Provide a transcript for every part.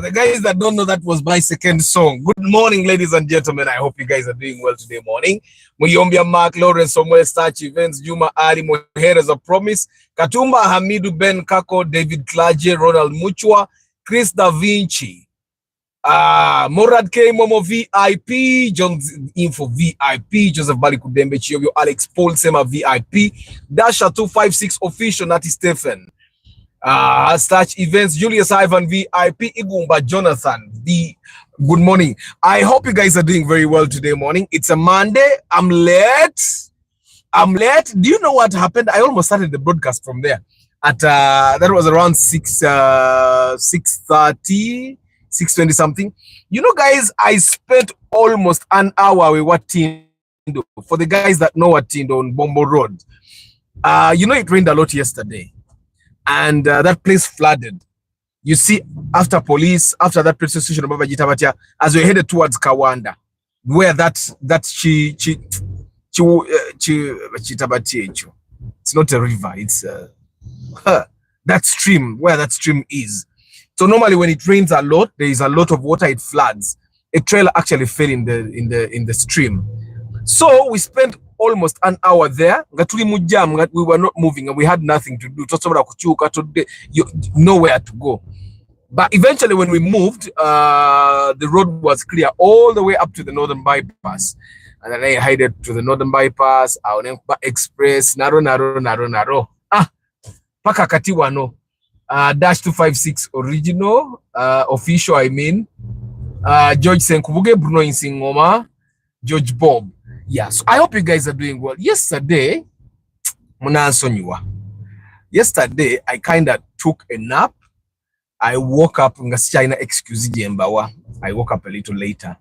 The guys that don't know, that was my second song. Good morning, ladies and gentlemen. I hope you guys are doing well today morning. Muyombia Mark, Lawrence, Samuel, Starch Events, Juma Ali, Moher as a promise, Katumba, Hamidu, Ben Kako, David Klaje, Ronald Muchwa, Chris Da Vinci, Morad K, Momo VIP, John Info VIP, Joseph Balikudembe, Chiobio, Alex Paul, Sema VIP, Dasha 256 official, Nati Stephen. Starch Events, Julius Ivan VIP, Igumba Jonathan. Good morning. I hope you guys are doing very well today morning. It's a Monday. I'm late. Do you know what happened? I almost started the broadcast from there at that was around 6:30, 6:20 something. You know, guys, I spent almost an hour with what Tindo. For the guys that know what Tindo on Bombo Road. You know, it rained a lot yesterday. And that place flooded. You see, after that police station of Baba Jitabatia, as we headed towards Kawanda, where it's not a river, it's that stream, where that stream is. So normally when it rains a lot, there is a lot of water, it floods. A trailer actually fell in the stream. So we spent almost an hour there. We were not moving and we had nothing to do. Nowhere to go. But eventually when we moved, the road was clear all the way up to the Northern Bypass. And then I headed to the Northern Bypass, Express, Naro. Paka Katiwano. Dash 256 original, official, I mean. George Senkubuge, Bruno Insingoma, George Bob. Yeah, so I hope you guys are doing well. Yesterday, I kind of took a nap. I woke up, I woke up a little later.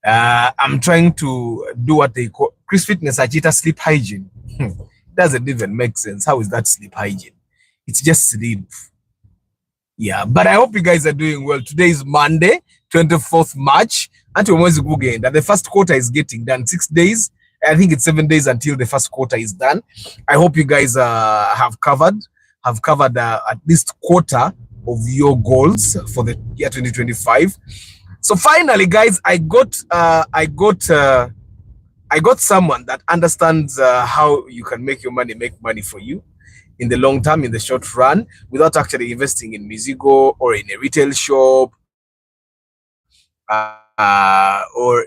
I'm trying to do what they call Chris Fitness Ajita sleep hygiene. Doesn't even make sense. How is that sleep hygiene? It's just sleep. Yeah, but I hope you guys are doing well. Today is Monday, 24th March. And the first quarter is getting done. 6 days I think it's 7 days until the first quarter is done. I hope you guys have covered at least quarter of your goals for the year 2025. So finally, guys, I got someone that understands how you can make money for you in the long term, in the short run, without actually investing in Mizigo or in a retail shop, or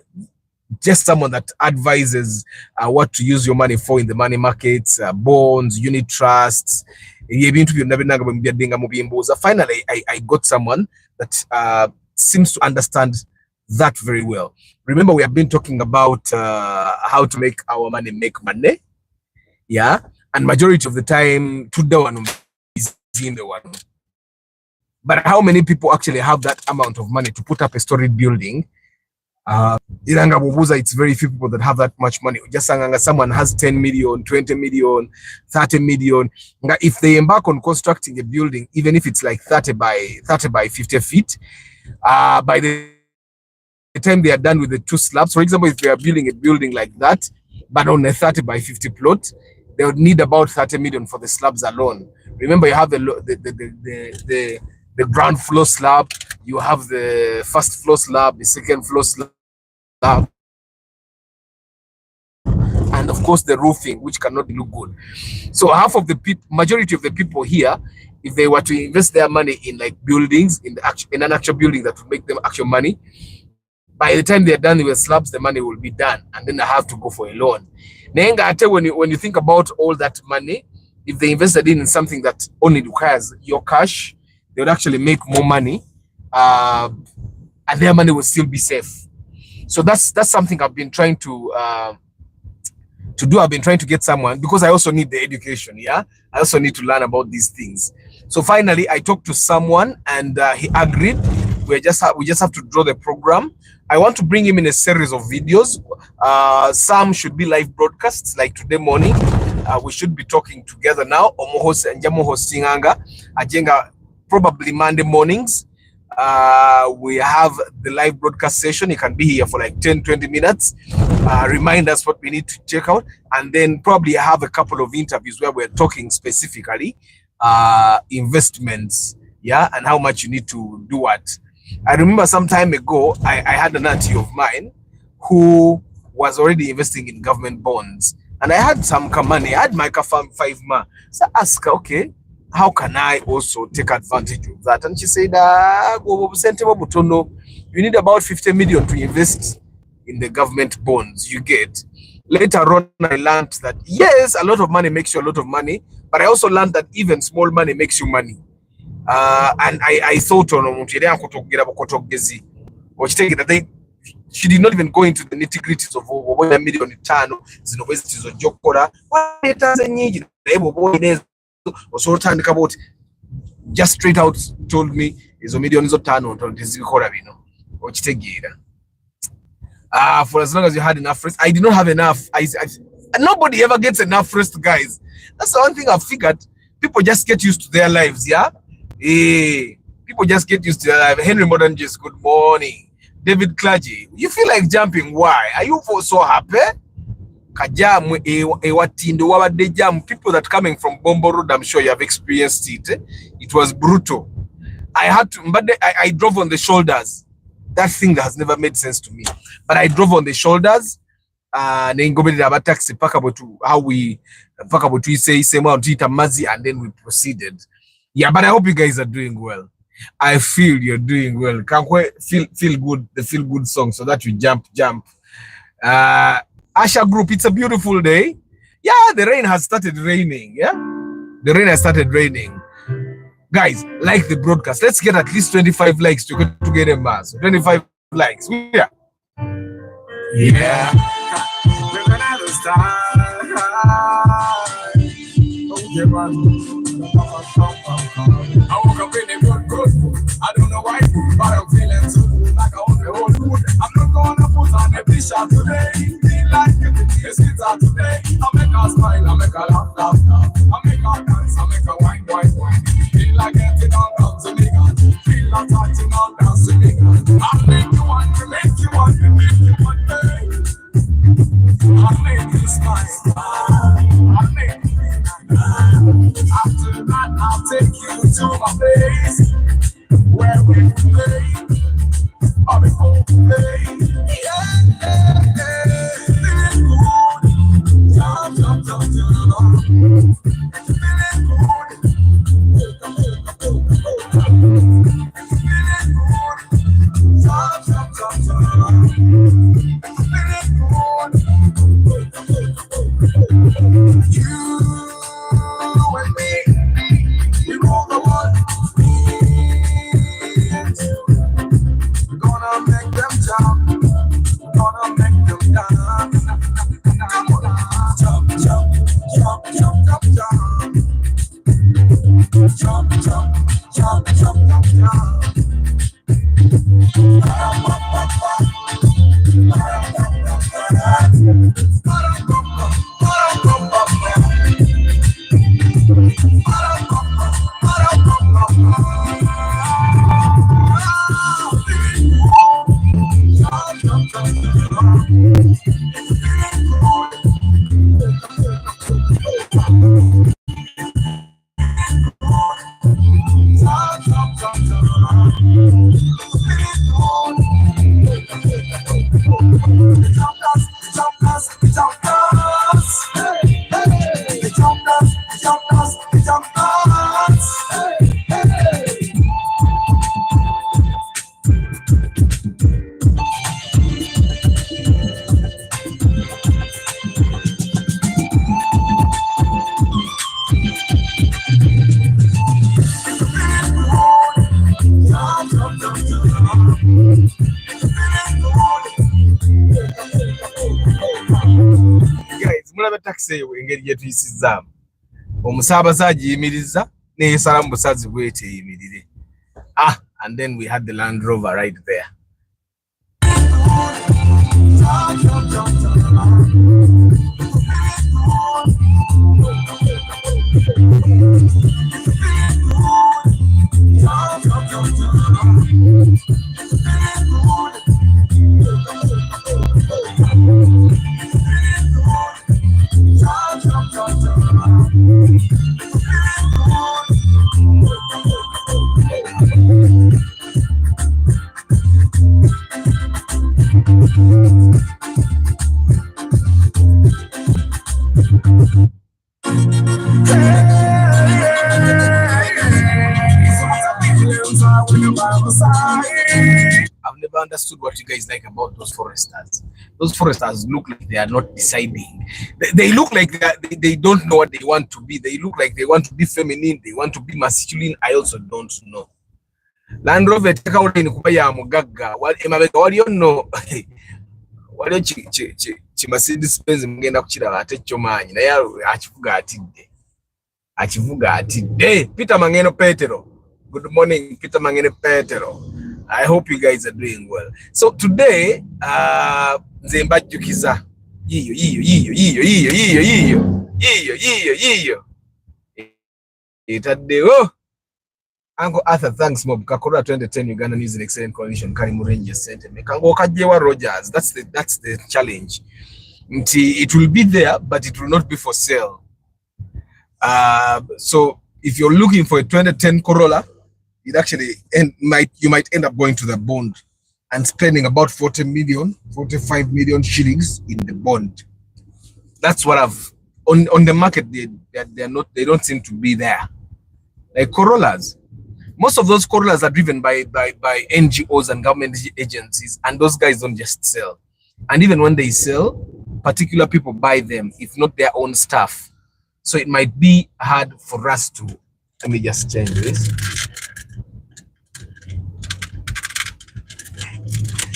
just someone that advises what to use your money for in the money markets, bonds, unit trusts. Finally, I got someone that seems to understand that very well. Remember, we have been talking about how to make our money make money. Yeah. And majority of the time, to the one is in the one. But how many people actually have that amount of money to put up a storied building? It's very few people that have that much money. Just someone has 10 million, 20 million, 30 million. If they embark on constructing a building, even if it's like 30 by 50 feet, by the time they are done with the 2 slabs, for example, if they are building a building like that, but on a 30 by 50 plot, they would need about 30 million for the slabs alone. Remember, you have the ground floor slab, you have the first floor slab, the second floor slab, and of course the roofing, which cannot look good. So majority of the people here, if they were to invest their money in like buildings, in an actual building that will make them actual money, by the time they're done with slabs, the money will be done, and then they have to go for a loan. When you think about all that money, if they invested in something that only requires your cash, they would actually make more money, and their money will still be safe. So that's something I've been trying to do. I've been trying to get someone, because I also need the education. Yeah, I also need to learn about these things. So finally, I talked to someone, and he agreed. We just have to draw the program. I want to bring him in a series of videos. Some should be live broadcasts, like today morning. We should be talking together now. Omohos and Jamo hosting anga ajenga probably Monday mornings. We have the live broadcast session. You can be here for like 10-20 minutes. Remind us what we need to check out, and then probably have a couple of interviews where we're talking specifically investments, yeah, and how much you need to do what. I remember some time ago, I had an auntie of mine who was already investing in government bonds, and I had some money. I had my 5 ma. So I asked her, okay, how can I also take advantage of that? And she said, you need about 50 million to invest in the government bonds you get. Later on, I learned that yes, a lot of money makes you a lot of money, but I also learned that even small money makes you money. And I thought that she did not even go into the nitty-gritties of what a million about. Just straight out told me is a million for as long as you had enough rest. I did not have enough. Nobody ever gets enough rest, guys. That's the one thing I've figured. People just get used to their lives, yeah? People just get used to their life. Henry Modern just good morning. David Clergy, you feel like jumping. Why? Are you so happy? People that coming from Bombo Road, I'm sure you have experienced it. It was brutal. I had to, but I drove on the shoulders. That thing that has never made sense to me. But I drove on the shoulders. Then go about taxi pack about how we pack about we say same out mazi, and then we proceeded. Yeah, but I hope you guys are doing well. I feel you're doing well. Can't feel good, the feel good song, so that you jump. Asha Group, it's a beautiful day. Yeah, the rain has started raining. Yeah, the rain has started raining. Guys, like the broadcast. Let's get at least 25 likes to get a mass. 25 likes. Yeah. Yeah. We're gonna have a start. Okay, man. I woke up in the good. I don't know why, but I'm feeling so good, like I want the whole food. I'm not gonna put on a t-shirt today. Feel like it's guitar today. I make her smile, I make her laugh. I make her dance, I make her wine. Feel like getting on down to me, God. Feel like touching on down to me, God. I'll make you want to make you want to make you want to. I'll make to my place where we play. I'll be home play. Yeah, yeah, yeah. Feeling good. Jump, jump, jump, jump. Feeling good. Feeling good. Jump, jump, jump, jump. Feeling good. You and me, we roll the one. We're gonna make them jump. We're gonna make them dance. Come on, jump, jump, jump, jump, jump, jump. Jump, jump, jump, jump, jump, jump. Taxi engeri gye tuyisizaamu omusaabaze yimiriza n'eyesala mu busazi bw'ete yimirire. And then we had the Land Rover right there. I've never understood what you guys like about those foresters. Those foresters look like they are not deciding. They look like they don't know what they want to be. They look like they want to be feminine. They want to be masculine. I also don't know. Land Rover take out in Kubaya Mugaga. What you know? What you Mercedes Benz mgenda kuchira ate chomanyi na ya achivuga atide. Achivuga atide. Peter Mangeno Petero. Good morning, Peter Mangene Petero. I hope you guys are doing well. So today, Zemba Jukiza. Uncle Arthur, thanks, Mob. Kakura 2010 Uganda news in excellent condition. Karimu Rangers Center. Mekango Kajewa Rogers. That's the challenge. It will be there, but it will not be for sale. So if you're looking for a 2010 Corolla, it actually you might end up going to the bond and spending about 45 million shillings in the bond. That's what I've on the market. They don't seem to be there. Like Corollas, most of those Corollas are driven by NGOs and government agencies, and those guys don't just sell. And even when they sell, particular people buy them, if not their own stuff. So it might be hard for us to. Let me just change this.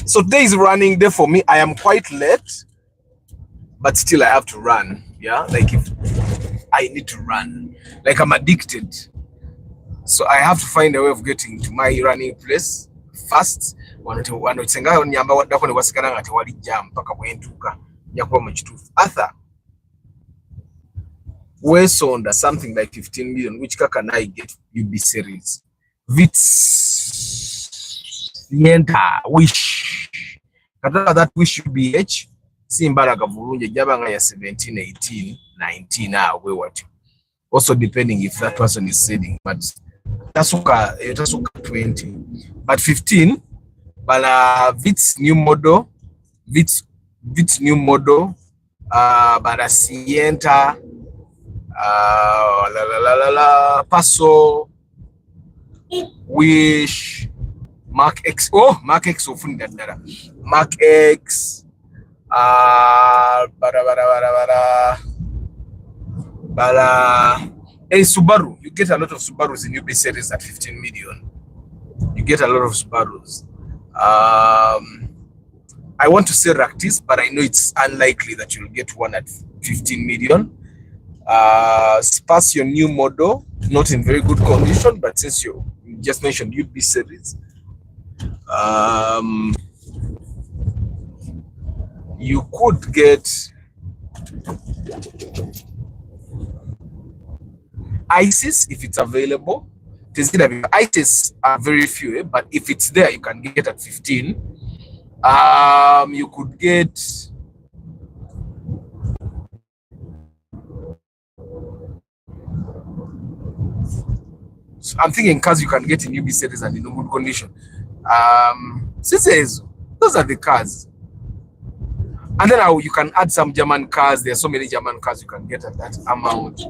So day is running day for me. I am quite late, but still I have to run. Yeah, like if I need to run, like I'm addicted. So I have to find a way of getting to my running place fast. Arthur, Wesonda something like 15 million. Which car can I get? UB series. Vitz Yenta Wish. Katala that Wish UBH. Simbalaga Vurunje Jabanga ya 17, 18, 19. We what? Also depending if that person is selling, but Tasuka 20, but 15 bala Vitz new model, Vitz new model, bala Sienta, Paso, Wish, Mark X. Oh, Mark X ofuni dada. Mark X, bala hey, Subaru. You get a lot of Subarus in UB series at 15 million. You get a lot of Subarus. I want to say Ractis, but I know it's unlikely that you'll get one at 15 million. Spacio new model, not in very good condition, but since you just mentioned UB series, you could get ISIS if it's available. ISIS are very few, but if it's there, you can get at 15. You could get so I'm thinking cars you can get in UB series and in good condition. Those are the cars. And then you can add some German cars. There are so many German cars you can get at that amount.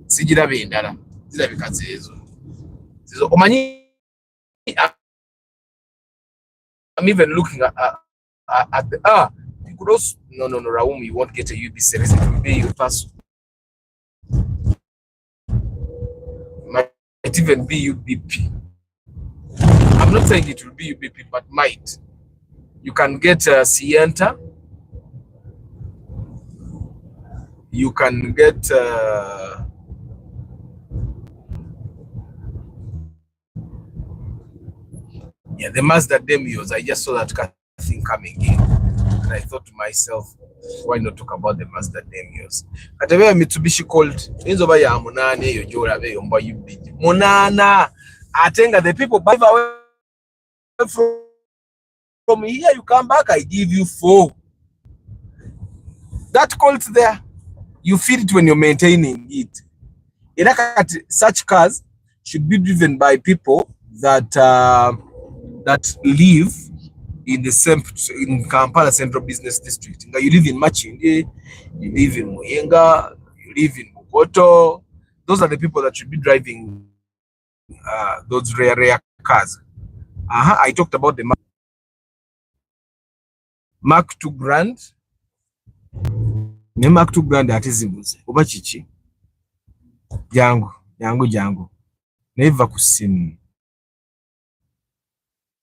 Sijirabe ndala. Zirabika zezo. Omanyi, I'm even looking at the you could also no Raum, you won't get a UB series. It will be your pass. Might even be UBP. I'm not saying it will be UBP, but might. You can get Sienta. You can get the Mazda Demios. I just saw that thing coming in, and I thought to myself, why not talk about the Mazda Demios? At a Mitsubishi called Inzoba ya Munane, yo Jora, yo Mba Yubiji. Munana, Atenga, the people buy away from here, you come back, I give you 4. That colt there, you feel it when you're maintaining it. Such cars should be driven by people that live in Kampala Central Business District. You live in Machindi, you live in Muyenga, you live in Mukoto. Those are the people that should be driving those rare cars. I talked about the Mark II Grand. The Mark II Grand at Zimbabwe. Obachichi. Jango. Never kusimu.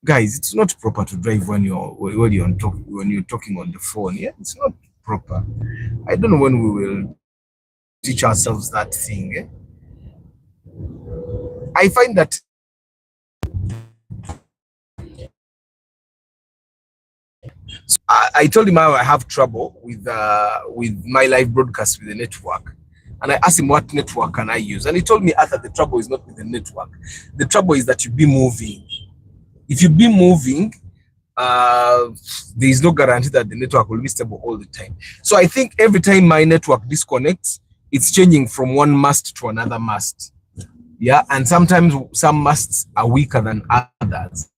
Guys, it's not proper to drive when you're talking on the phone. Yeah, it's not proper. I don't know when we will teach ourselves that thing. Eh? I find that so I told him how I have trouble with my live broadcast with the network. And I asked him what network can I use. And he told me, Arthur, the trouble is not with the network. The trouble is that you be moving. If you be moving, there is no guarantee that the network will be stable all the time. So I think every time my network disconnects, it's changing from one mast to another mast. Yeah, and sometimes some masts are weaker than others.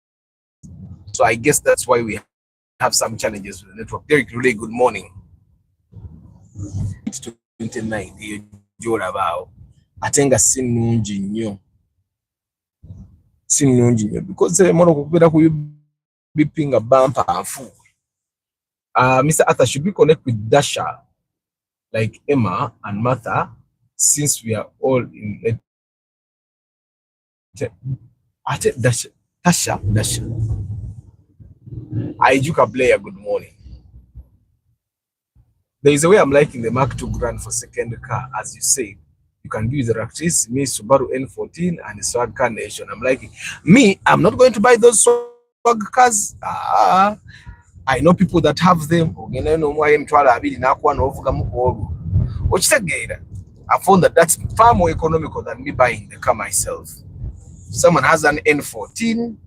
So I guess that's why we have some challenges with the network. Derek, really good morning. It's 29. Atenga sinungi nnyo. Because mono kukubira ku beeping a bumper afu. Mr. Arthur, should we connect with Dasha like Emma and Martha since we are all in it? Dasha. Ijuka Blair, good morning. There is a way I'm liking the Mark II Grand for second car, as you say. You can use the Ractis, me Subaru N14 and the Swag Car Nation. I'm liking. Me, I'm not going to buy those Swag cars. I know people that have them. I found that that's far more economical than me buying the car myself. Someone has an N14.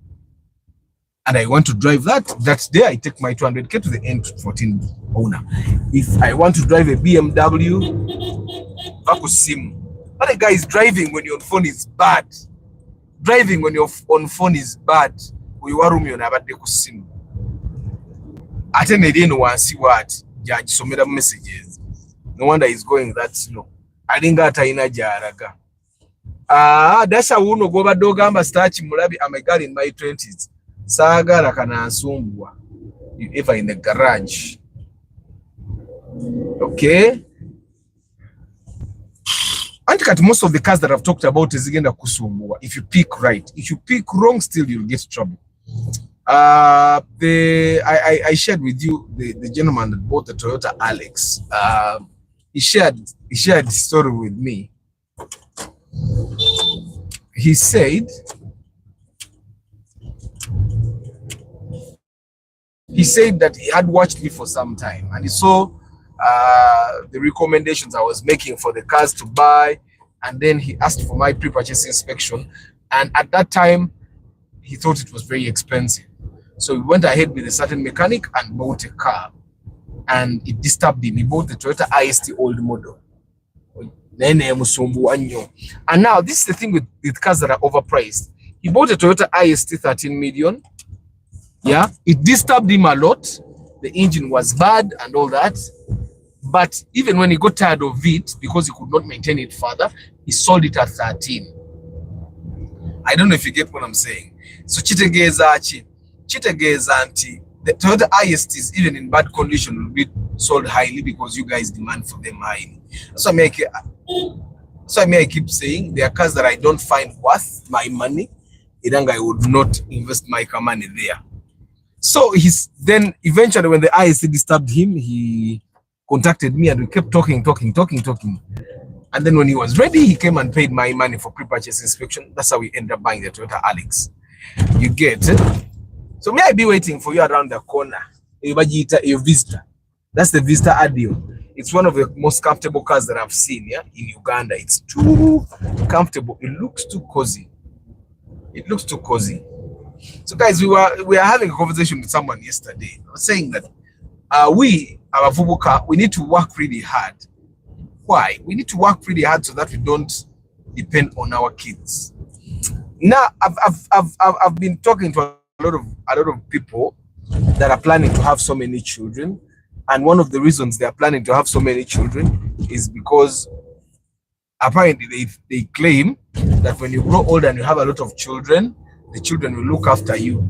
and I want to drive that day I take my 200k to the N14 owner. If I want to drive a BMW, but the guy is driving when your phone is bad. Driving when your on phone is bad. We were room on about the kusimu. Attend again one see what judge so many messages. No wonder he's going that slow. I didn't got ina jaraga. That's a uno go ba dogamba start mulabi I'm a girl in my 20s. Saga kana asumbwa. If in the garage. Okay. I think that most of the cars that I've talked about is again kusumbua. If you pick right, if you pick wrong, still you'll get trouble. I shared with you the gentleman that bought the Toyota Alex. He shared the story with me. He said that he had watched me for some time and he saw the recommendations I was making for the cars to buy, and then he asked for my pre-purchase inspection, and at that time he thought it was very expensive, so we went ahead with a certain mechanic and bought a car, and it disturbed him. He bought the Toyota IST old model, and now this is the thing with cars that are overpriced. He bought a Toyota IST 13 million. Yeah, it disturbed him a lot. The engine was bad and all that. But even when he got tired of it, because he could not maintain it further, he sold it at 13. I don't know if you get what I'm saying. So Chitegeza anti, the Toyota ISTs, even in bad condition, will be sold highly because you guys demand for them highly. So I keep saying there are cars that I don't find worth my money. I would not invest my money there. So then eventually when the IST disturbed him, he contacted me and we kept talking. And then when he was ready, he came and paid my money for pre-purchase inspection. That's how we ended up buying the Toyota Alex. You get it? So may I be waiting for you around the corner? Your Vista. That's the Vista Adio. It's one of the most comfortable cars that I've seen, yeah, in Uganda. It's too comfortable. It looks too cozy. So guys, we are having a conversation with someone yesterday. I was saying that our Vubuka, we need to work really hard. Why? We need to work really hard so that we don't depend on our kids. Now, I've been talking to a lot of people that are planning to have so many children, and one of the reasons they are planning to have so many children is because apparently they claim that when you grow old and you have a lot of children, the children will look after you.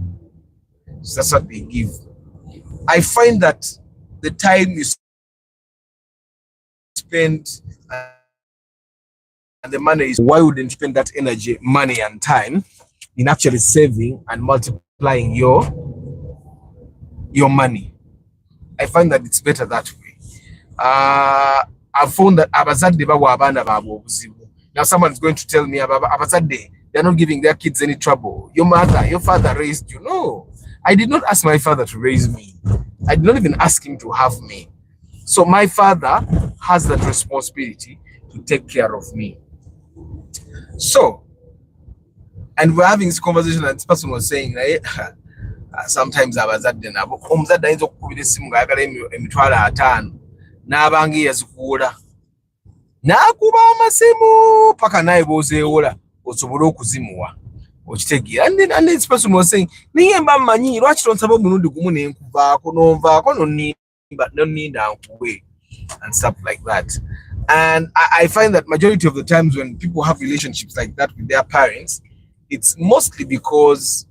So that's what they give. I find that the time you spend and the money is, why wouldn't you spend that energy, money and time in actually saving and multiplying your money? I find that it's better that way. I've found that now someone's going to tell me about Abazade, they're not giving their kids any trouble. Your father raised you. No, I did not ask my father to raise me. I did not even ask him to have me. So my father has that responsibility to take care of me. So, and we're having this conversation, and this person was saying, sometimes Abazade nakuba amasimu paka naye bozeewola osobola okuzimuwa okitegeera. And then this person was saying niye mba mmanyi lwaki tonsaba omulundi gumu nenkuvaako nonvaako noninda nkuwe and stuff like that. And I find that majority of the times when people have relationships like that with their parents, it's mostly because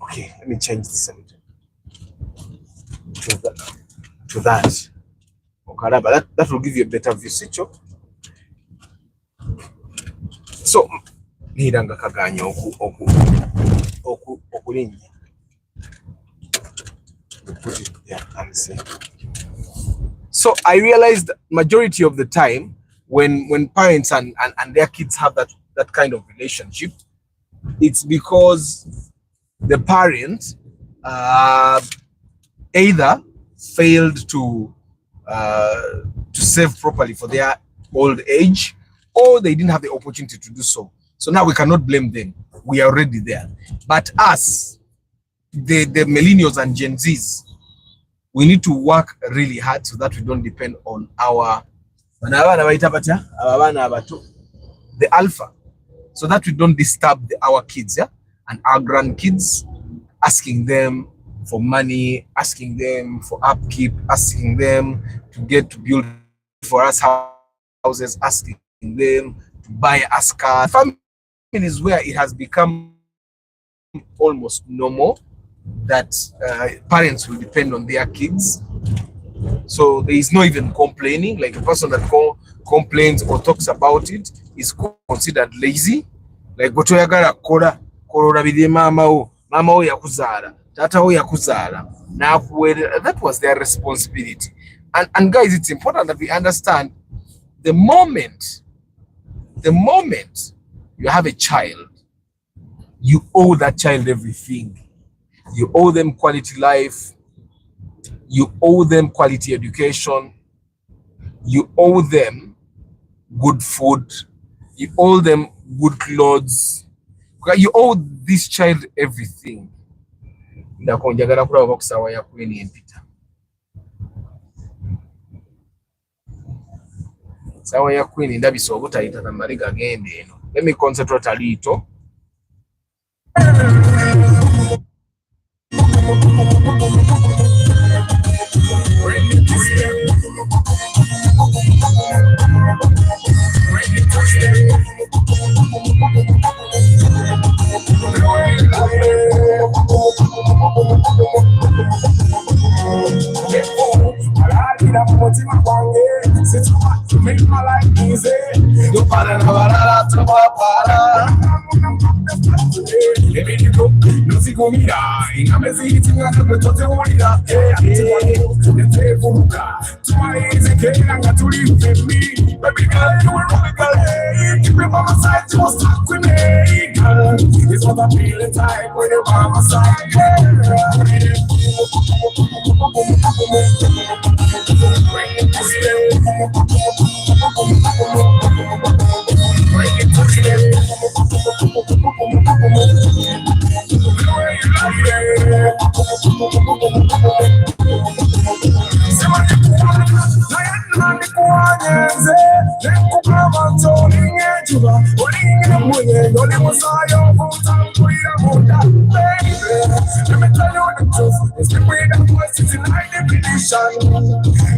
okay, let me change this a little to that. That will give you a better view. So, niranga kaganya okulinya. So I realized majority of the time when parents and their kids have that kind of relationship, it's because the parent either failed to save properly for their old age, or they didn't have the opportunity to do so. So now we cannot blame them. we are already there. But us, the millennials and Gen Zs, we need to work really hard so that we don't depend on our the alpha, so that we don't disturb our kids, yeah, and our grandkids, asking them for money, asking them for upkeep, asking them to build for us houses, asking them to buy us cars. Families where it has become almost normal that parents will depend on their kids. So there is no even complaining. Like a person that complains or talks about it is considered lazy. Like mama yakuzara, tata yakuzara. Now that was their responsibility. And guys, it's important that we understand the moment you have a child, you owe that child everything. You owe them quality life. You owe them quality education. You owe them good food. You owe them good clothes. You owe this child everything. Let me concentrate a little.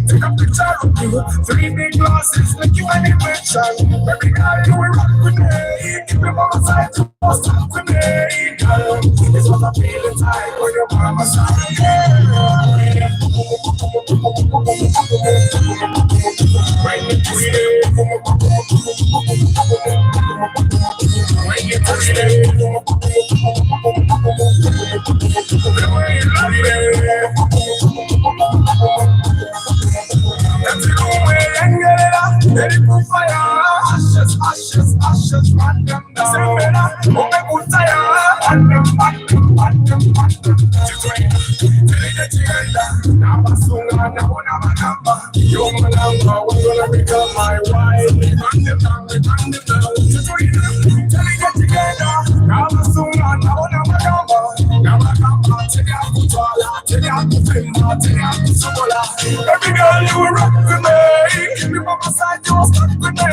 Take a picture of you, 3 big glasses, make you an invention. Baby girl, you will rock with me. Keep your mama side, you must talk with me. Girl, it's what I feel inside when your mama side. When you touch it, when you touch it, the way you love it. That's the way and get it up. Let it put fire. Ashes, ashes, ashes, run them down. Say better, okay, put fire. Run them, run them, run them, run them. Tell it that you end up. Now I'm so long, now I'm a number. You're my number, we're gonna become my wife. Run them down, run them down. Tell it that you end up. Now I'm so long, now I'm a number. Now I'm a number. Tell you I'm good, tell you I'm good, tell you I'm good, so every girl you will rock with me. Give me my side, you will stuck with me.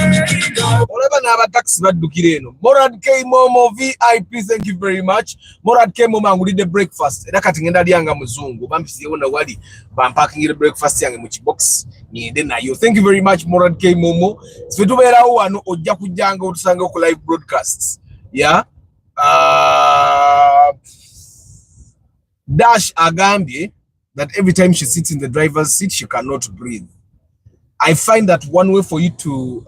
Whatever na taxi badukire eno. Morad K Momo VIP, thank you very much. Morad K Momo angulide breakfast. Era kati ngenda lyanga muzungu. Bampisi wona wali bampakingire breakfast yange mu box. Niende nayo. Thank you very much Morad K Momo. Sifetubera wano ojja kujanga otusanga ku live broadcasts. Yeah. Dash agambye that every time she sits in the driver's seat, she cannot breathe. I find that one way for you to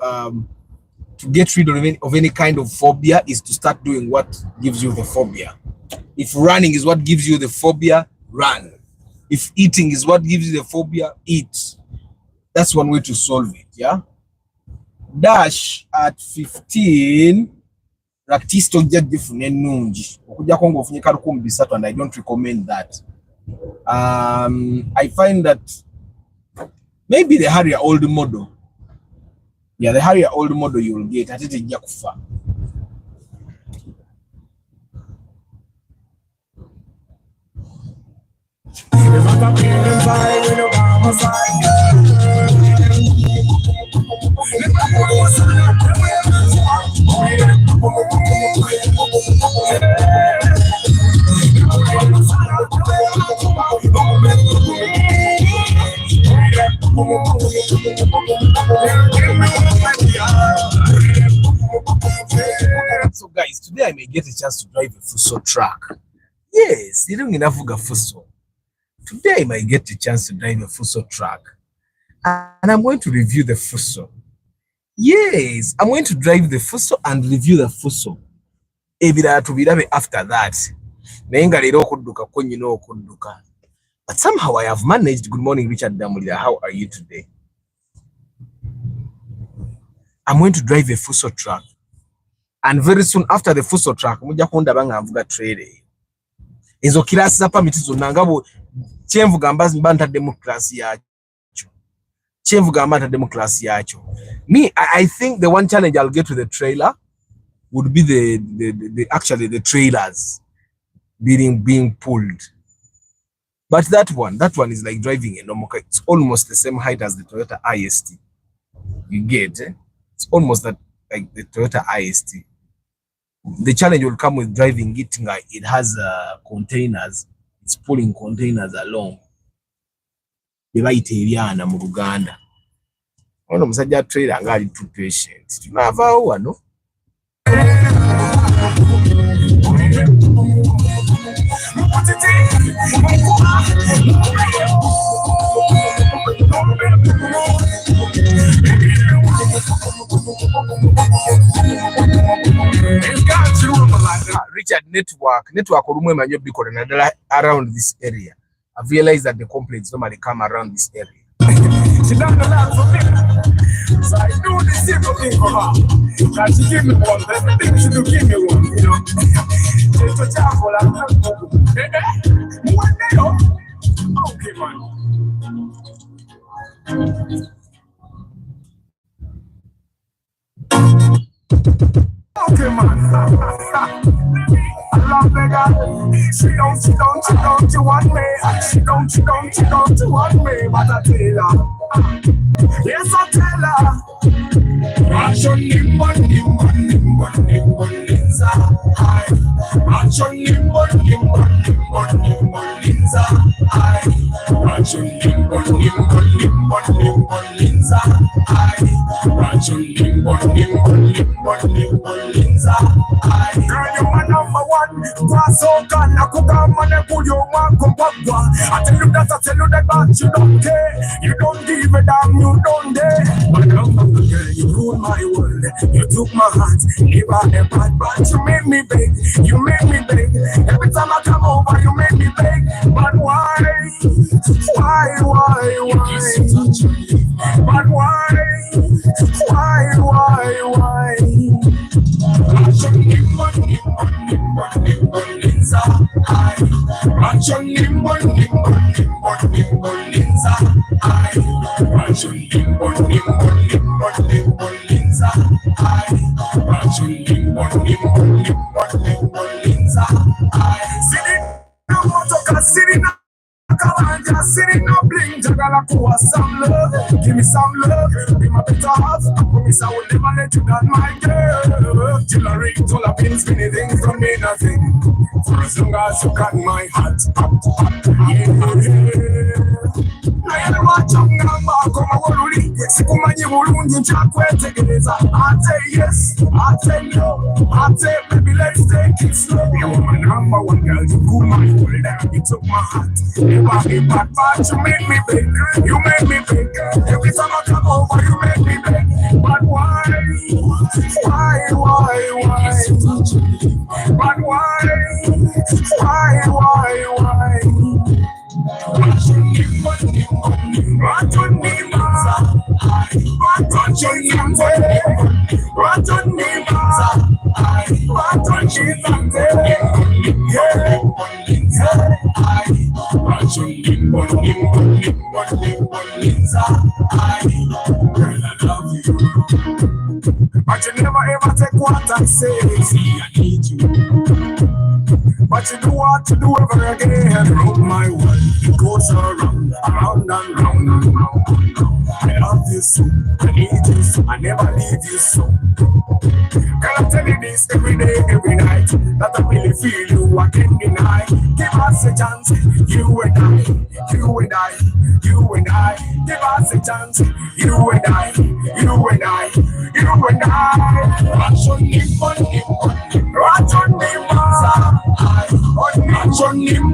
get rid of any kind of phobia is to start doing what gives you the phobia. If running is what gives you the phobia, run. If eating is what gives you the phobia, eat. That's one way to solve it, yeah? Dash at 15, Raktisto get different nunji. And I don't recommend that. I find that maybe the Harrier old model. Yeah, the Harrier old model you will get at it in Yakufa. There's not a feeling inside when you're by my side. So guys, today I may get a chance to drive a Fuso truck. Yes, you don't enough a Fuso. Today I might get a chance to drive a Fuso truck. And I'm going to review the Fuso. Yes, I'm going to drive the Fuso and review the Fuso. After that. But somehow I have managed. Good morning, Richard Damulia. How are you today? I'm going to drive a Fuso truck. And very soon after the Fuso truck, muja konda banga mvuga trade. Ezo kilasi za permit zonna ngabo chenvu gamba mbanta democracy yacho. Chenvu gamba democracy yacho. Me, I think the one challenge I'll get with the trailer would be the trailers being pulled. But that one is like driving a normal car. It's almost the same height as the Toyota IST. You get it? It's almost that like the Toyota IST. The challenge will come with driving it. It has containers. It's pulling containers along. Bebayiteliana mu Uganda. Ono musajja trailer ngali too patient. Tunava wano. Richard, network orumwe manyo bikore nadala around this area. I've realized that the complaints normally come around this area. She done a lot for me, so I do the simple thing for her. Now she give me one, everything she do give me one, you know. Just a chapel, I'm not one day up. Okay, man. Okay, man. I love the girl. She don't you want me. She don't you want me. But I tell her, yes, I tell her. Action nimbo linza. Action nimbo linza. Action nimbo linza. Action nimbo linza. Girl, you my number one. Pass out and I cook up and I pull your man come back. I tell you that, but you don't care. You don't give a damn, you don't dare. My number one girl, you rule my world. You took my heart, never a bad, but you made me beg. You made me beg. Every time I come over, you make me beg. But why? Why? But why? Sitting up, bling, jagala kuwa some love. Give me some love, be my better half. I promise I will never let you down, my girl. Till I ring, till I pins, many things don't mean nothing. For as long as you got my heart, yeah. I don't want to come on, Sikumanyi bulungi nkyakwetegereza. I say yes, I say no, I say baby let's take it slow. You were my number one girl, you cool my world, you took my heart. Never be bad, but you make me big, you make me big. Every time I come over, you make me big. But why? But why? But you never ever take what I say. See, I need you. But you do what you do ever again. Oh my world, it goes around, around and round and round and round. I love you so, I need you so, I never leave you so. Girl, I'm telling this every day, every night. That I really feel you, I can't deny. Give us a chance, you and I, you and I, you and I. Give us a chance, you and I, you and I, you and I. Watch on him, watch on him, watch on him, watch on him,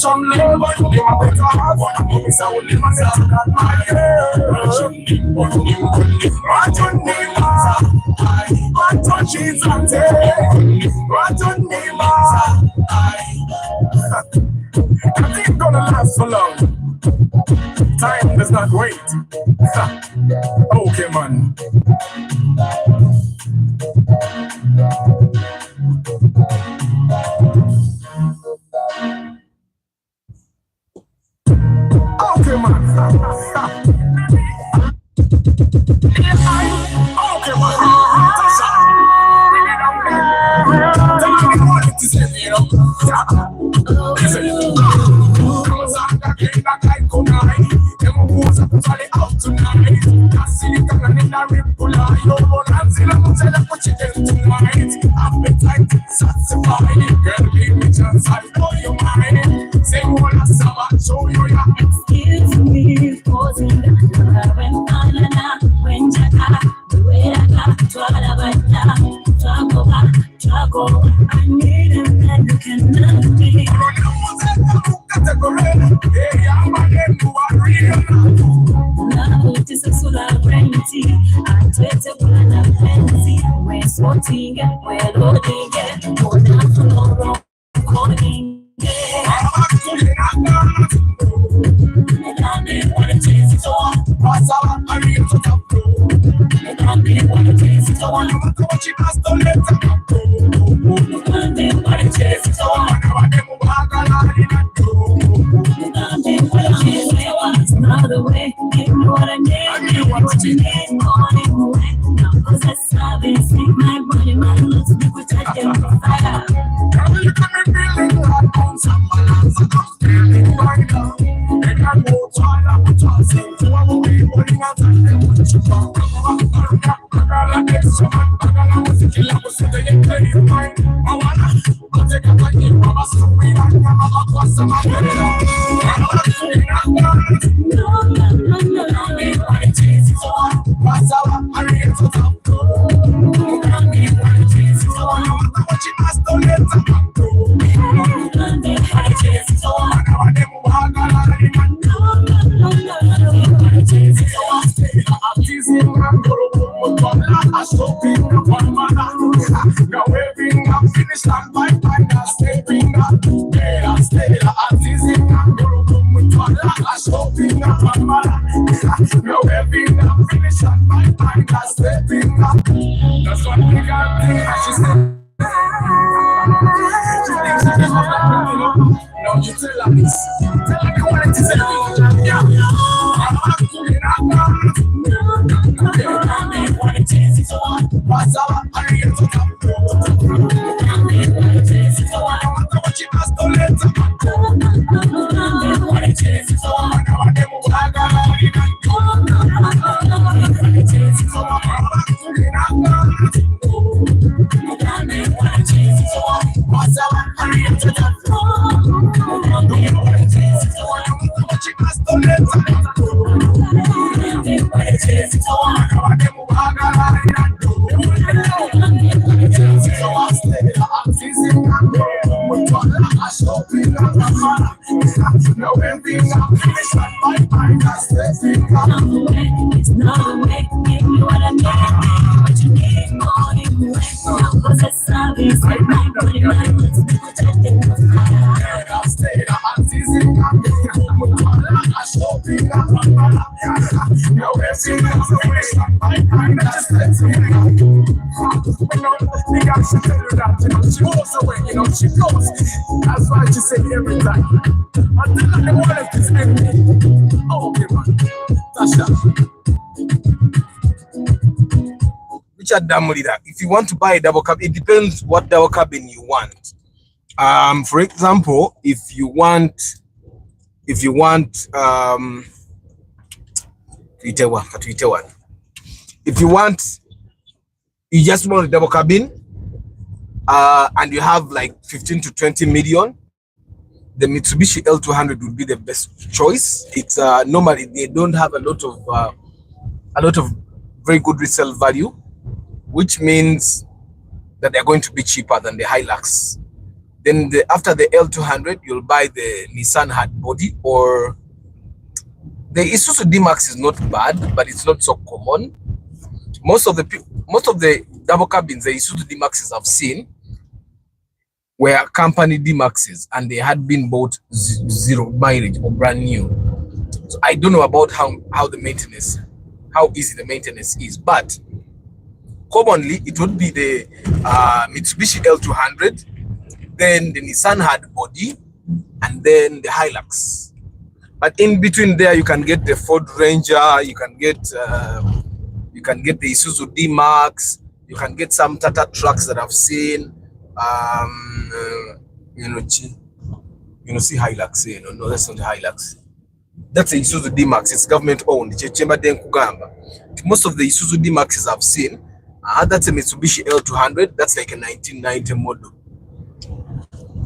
some love, but you are better heart. I will live myself to that my nothing's gonna last for long. Time does not wait. Okay, man. Okay, man. Okay, man. Tell me what it is, you know. Listen. Out tonight, I see you coming in a ripple. You won't answer the tell them what you did tonight. Appetite satisfied, girl, give me chance, I know you mind. Say what I saw, show you your excuse me, posing the when Anana, when Jaka, the way I got Trago, I need him and you cannot be. It is a solar frenzy. I tweet a plan of fancy. We're sorting it, we're loading it. More than tomorrow, calling it. What it is, it's all. What's our area to talk to? What it is, it's all. No matter what you ask, don't let them go. What it is, it's all. Another way, give me what I need, what you need, morning away. Now, cause that's how they see my body, my looks, me protecting the fire. Girl, you got me feeling like on some balance, I'm feeling right now. And I go to all of the tossing, to our way, running out and then what you talk about. I got like this, so I was a killer, was so they ain't play your mind. I wanna, I'll take a bite, I'm a story, I'm a boss, I'm a no, what it is, it's all. What's our area to talk to? What it is, it's all. No matter what you ask, don't let them go. What it is, it's all. Now I never walk along the man. What it is, it's all. I'm teasing and go to I'm stopping up on my now waving up, finish and by stepping up. Yeah, I'm staying, I'm teasing and go to I'm stopping up on my now waving up, finish and by stepping up. That's what we got there. She said, no, you tell her this. Tell her you want it to say, yeah. What it is, it's all. What's our area to come to? What it is, it's all. No matter what you ask, don't let them go. What it is, it's all. Now I never walk out of it. What it is, it's all. What it is, it's all. What's our area to come to? What it is, it's all. No matter what you ask, don't let them go. What it is, it's all. Now I never walk out of it. No everything I'm finished like my mind has testing. It's not the way, give me what I need. What you need, morning away. Now cause that's service, like my body, my lips, protecting the fire. I'm staying, I'm teasing, I'm shopping, Now everything is away. I'm just letting you know. The guy should tell you that, she goes away, she goes. That's why she say every time. Until the one is with me. Oh, okay, man. Tasha. Richard Damulida, if you want to buy a double cabin, it depends what double cabin you want. For example, if you want if you just want a double cabin and you have like 15 to 20 million, the Mitsubishi L200 would be the best choice. It's normally they don't have a lot of very good resale value, which means that they're going to be cheaper than the Hilux. Then after the L200, you'll buy the Nissan hard body, or the Isuzu D-Max is not bad, but it's not so common. Most of the double cabins the Isuzu D-Maxes I've seen were company D-Maxes, and they had been bought zero mileage or brand new. So I don't know about how easy the maintenance is, but commonly it would be the Mitsubishi L200, then the Nissan hard body, and then the Hilux. But in between there, you can get the Ford Ranger, you can get the Isuzu D-Max, you can get some Tata trucks that I've seen. See Hilux, no, that's not the Hilux. That's a Isuzu D-Max. It's government owned. Most of the Isuzu D-Maxes I've seen, that's a Mitsubishi L200. That's like a 1990 model.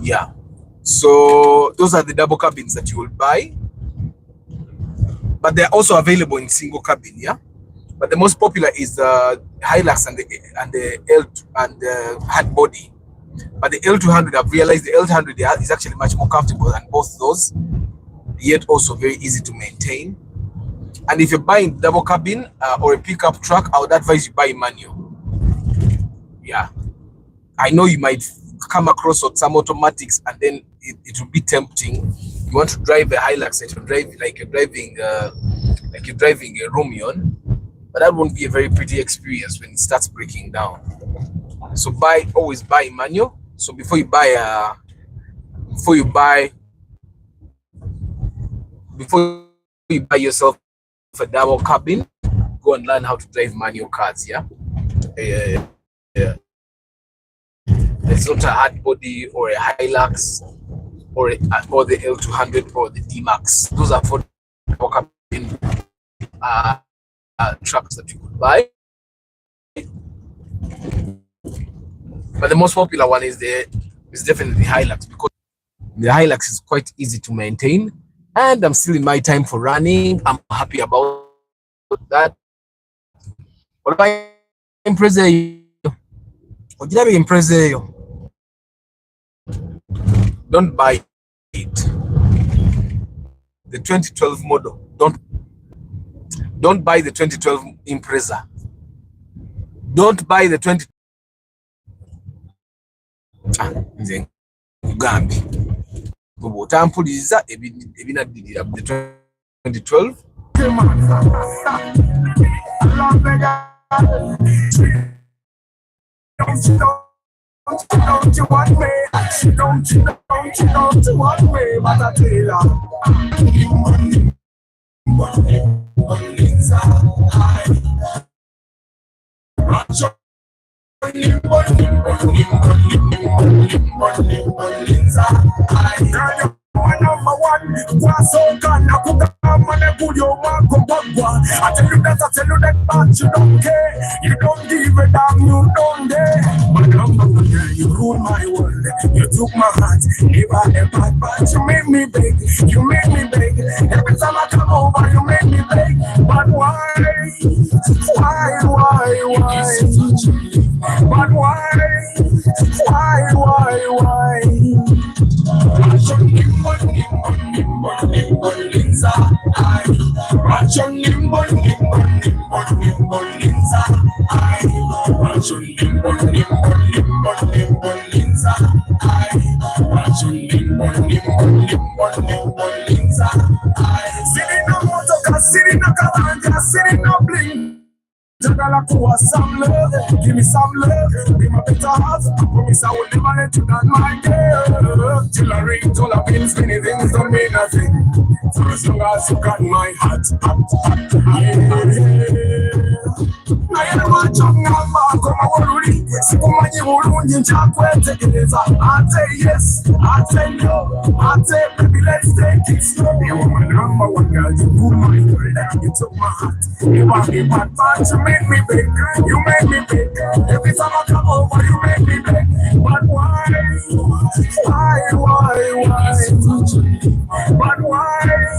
Yeah. So those are the double cabins that you will buy. But they're also available in single cabin, yeah. But the most popular is the Hilux and the hard body. But the L200, I've realized the L200 is actually much more comfortable than both those, yet also very easy to maintain. And if you're buying double cabin or a pickup truck, I would advise you buy manual. Yeah, I know you might come across some automatics, and then it will be tempting. You want to drive a Hilux, and you drive like you're driving a Romeon, but that won't be a very pretty experience when it starts breaking down. So always buy manual. So before you buy yourself a double cabin, go and learn how to drive manual cars. Yeah. It's not a hard body or a Hilux or the L200 or the D-Max. Those are for double cabin trucks that you could buy. But the most popular one is definitely the Hilux, because the Hilux is quite easy to maintain, and I'm still in my time for running. I'm happy about that. What about Impreza? What did I be Impreza? Don't buy it. The 2012 model. Don't buy the 2012 Impreza. Don't buy the 20. Ugambi. Botampuliza ebinaddirira the 2012. Don't you want me? Don't you want me? But I tell number one, I tell you that, but you don't care. You don't give a damn, you don't dare. But number one, you rule my world. You took my heart, never ever, but you made me beg. You made me beg. Every time I come over, you make me beg. But why? But why? sitting no kabanja, sitting no bling. Jagala kuwa some love, give me some love, be my better half. I promise I will never let you down, my girl. Till I ring, till I pins, many things don't mean nothing. For as long as you got my heart, I am watching number, come on, Sikumanyi bulungi nkyakwetegereza. I say yes, I say no, I say baby let's take it slow. You were my number one girl, you put my world, you took my heart. You are me bad man, you made me big, you made me big. Every time I come over, you make me big. But why? But why?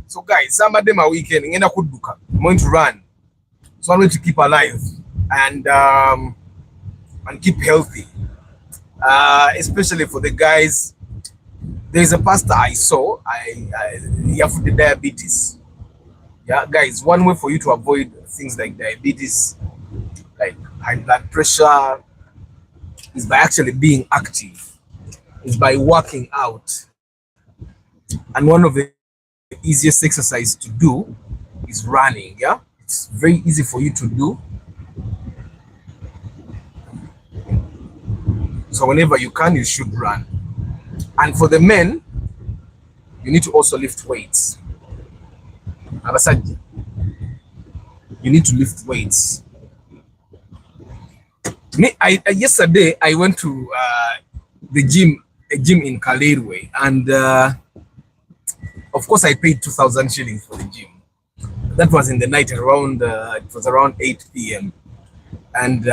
So guys, somebody my weekend ngenda kuduka. I'm going to run. So I'm going to keep alive and keep healthy. Especially for the guys. There's a pastor I saw. He have the diabetes. Yeah, guys, one way for you to avoid things like diabetes, like high blood pressure, is by actually being active, is by working out. And one of the easiest exercise to do is running. Yeah, it's very easy for you to do. So whenever you can, you should run. And for the men, you need to also lift weights. You need to lift weights. Yesterday I went to a gym in Kalerwe, and of course I paid 2,000 shillings for the gym. That was in the night around it was around 8 p.m. and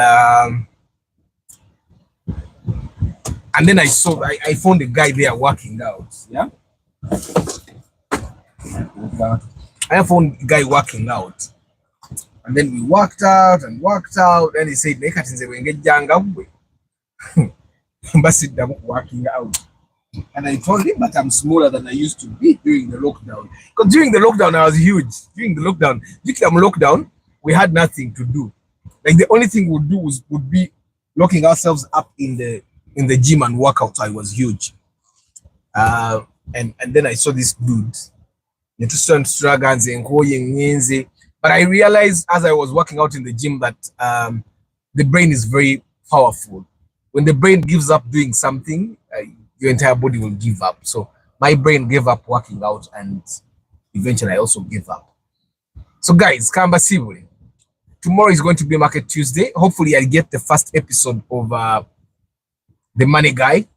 then I found a guy there working out. Yeah, I found a guy working out. And then we worked out, and he said, working out. And I told him, but I'm smaller than I used to be during the lockdown. Because during the lockdown, I was huge. During the lockdown, we had nothing to do. Like the only thing we'd do would be locking ourselves up in the gym and work out. So I was huge. And then I saw this dude. But I realized as I was working out in the gym that the brain is very powerful. When the brain gives up doing something, your entire body will give up. So my brain gave up working out, and eventually I also gave up. So guys, Kamba Sibuli. Tomorrow is going to be Market Tuesday. Hopefully I get the first episode of The Money Guy.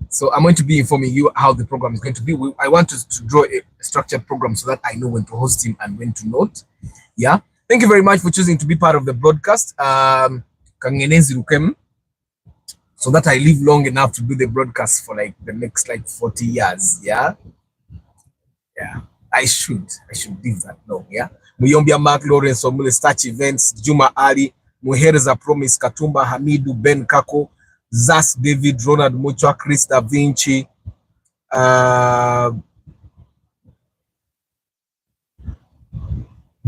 So I'm going to be informing you how the program is going to be. I want us to draw a structured program so that I know when to host him and when to not. Yeah. Thank you very much for choosing to be part of the broadcast. So that I live long enough to do the broadcast for like the next 40 years. Yeah. Yeah. I should live that long. Yeah. Muyombia Mark Lawrence Omule Starch Events, Juma Ali, Muhereza Promise Katumba, Hamidu Ben Kako, Zas David, Ronald Muchwa, Chris Da Vinci,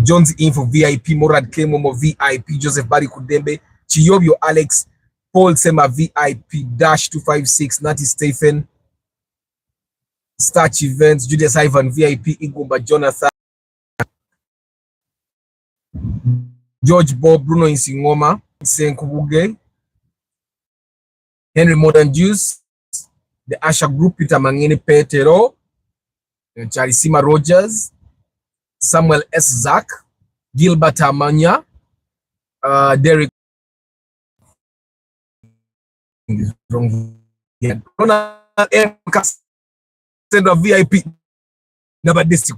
Jones Info VIP, Morad K Momo VIP, Joseph Barry Kudembe, Chiyobio Alex, Paul Sema VIP, Dash 256, Natty Stephen, Starch Events, Julius Ivan VIP, Igumba Jonathan, George Bob, Bruno Insingoma, Senkubuge, Henry Modern Juice, the Asha Group, Peter Mangini Petero, Charisima Rogers, Samuel S. Zach, Gilbert Amanya, Derek Ronald M. Cassandra VIP, Nabadesti.